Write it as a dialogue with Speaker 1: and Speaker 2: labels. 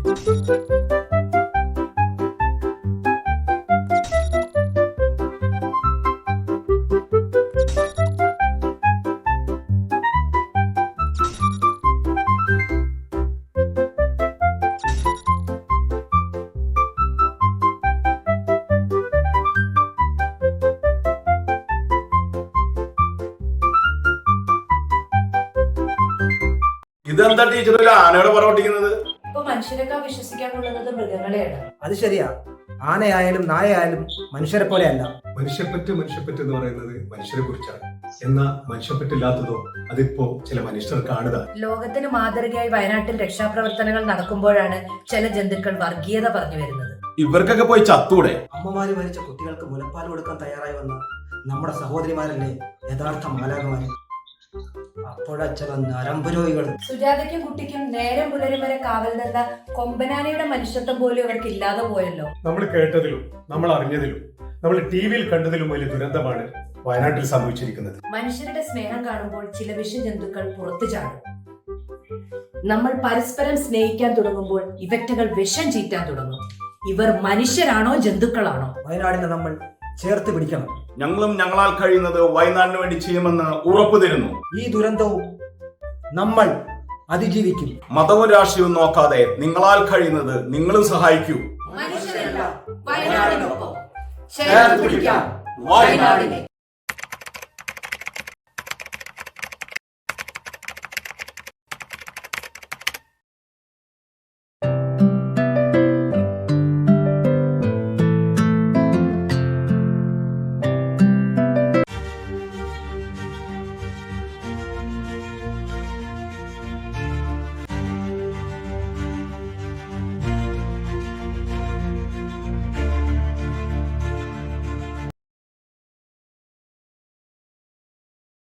Speaker 1: ഇതെന്താ ടീച്ചർ ഒരു ആനയുടെ പുറകോട്ടിക്കുന്നത്?
Speaker 2: ഇപ്പൊ മനുഷ്യരെക്കാൾ വിശ്വസിക്കാൻ കൊള്ളുന്നത് മൃഗങ്ങളെയാണ്.
Speaker 3: അത് ശരിയാ. ആനയായാലും നായയായാലും മനുഷ്യരെ പോലെയല്ല.
Speaker 4: മനുഷ്യപ്പറ്റ് എന്ന് പറയുന്നത് മനുഷ്യരെ കുറിച്ചാണ്. എന്നാൽ മനുഷ്യപ്പറ്റില്ലാത്തതോ അതിപ്പോ ചില മനുഷ്യർ കാണുക.
Speaker 2: ലോകത്തിന് മാതൃകയായി വയനാട്ടിൽ രക്ഷാപ്രവർത്തനങ്ങൾ നടക്കുമ്പോഴാണ് ചില ജന്തുക്കൾ വർഗീയത പറഞ്ഞു വരുന്നത്.
Speaker 1: ഇവർക്കൊക്കെ പോയി ചത്തൂടെ?
Speaker 3: അമ്മമാര് മരിച്ച കുട്ടികൾക്ക് മുലപ്പാൽ കൊടുക്കാൻ തയ്യാറായി വന്ന നമ്മുടെ സഹോദരിമാരല്ലേ യഥാർത്ഥ മാലാകമാര്. അപ്പോഴച്ചവ നരമ്പുരോഗികൾ.
Speaker 2: സുജാതയ്ക്കും കുട്ടിക്കും നേരം പുലരും വരെ കാവൽ നിന്ന കൊമ്പനാനയുടെ മനുഷ്യത്വം പോലും ഇവർക്ക് ഇല്ലാതെ പോയല്ലോ.
Speaker 4: നമ്മൾ കേട്ടതിലും നമ്മൾ അറിഞ്ഞതിലും നമ്മൾ ടിവിയിൽ കണ്ടതിലും വലിയ ദുരന്തമാണ് വയനാട്ടിൽ സംഭവിച്ചിരിക്കുന്നത്.
Speaker 2: മനുഷ്യരുടെ സ്നേഹം കാണുമ്പോൾ ചില വിഷജന്തുക്കൾ പുറത്തു ചാടും. നമ്മൾ പരസ്പരം സ്നേഹിക്കാൻ തുടങ്ങുമ്പോൾ ഇവറ്റകൾ വിഷം ചീറ്റാൻ തുടങ്ങും. ഇവർ മനുഷ്യരാണോ ജന്തുക്കളാണോ?
Speaker 3: വയനാടിനെ നമ്മൾ ചേർത്ത് പിടിക്കണം.
Speaker 1: ഞങ്ങളും ഞങ്ങളാൽ കഴിയുന്നത് വയനാടിന് വേണ്ടി ചെയ്യുമെന്ന് ഉറപ്പു തരുന്നു.
Speaker 3: ഈ ദുരന്തവും നമ്മൾ അതിജീവിക്കും.
Speaker 1: മതവും രാഷ്ട്രീയവും നോക്കാതെ നിങ്ങളാൽ കഴിയുന്നത് നിങ്ങളും സഹായിക്കൂ.
Speaker 2: മനുഷ്യരെല്ലാം വയനാടിനൊപ്പം ചേർത്ത് പിടിക്കാം വയനാടിനെ.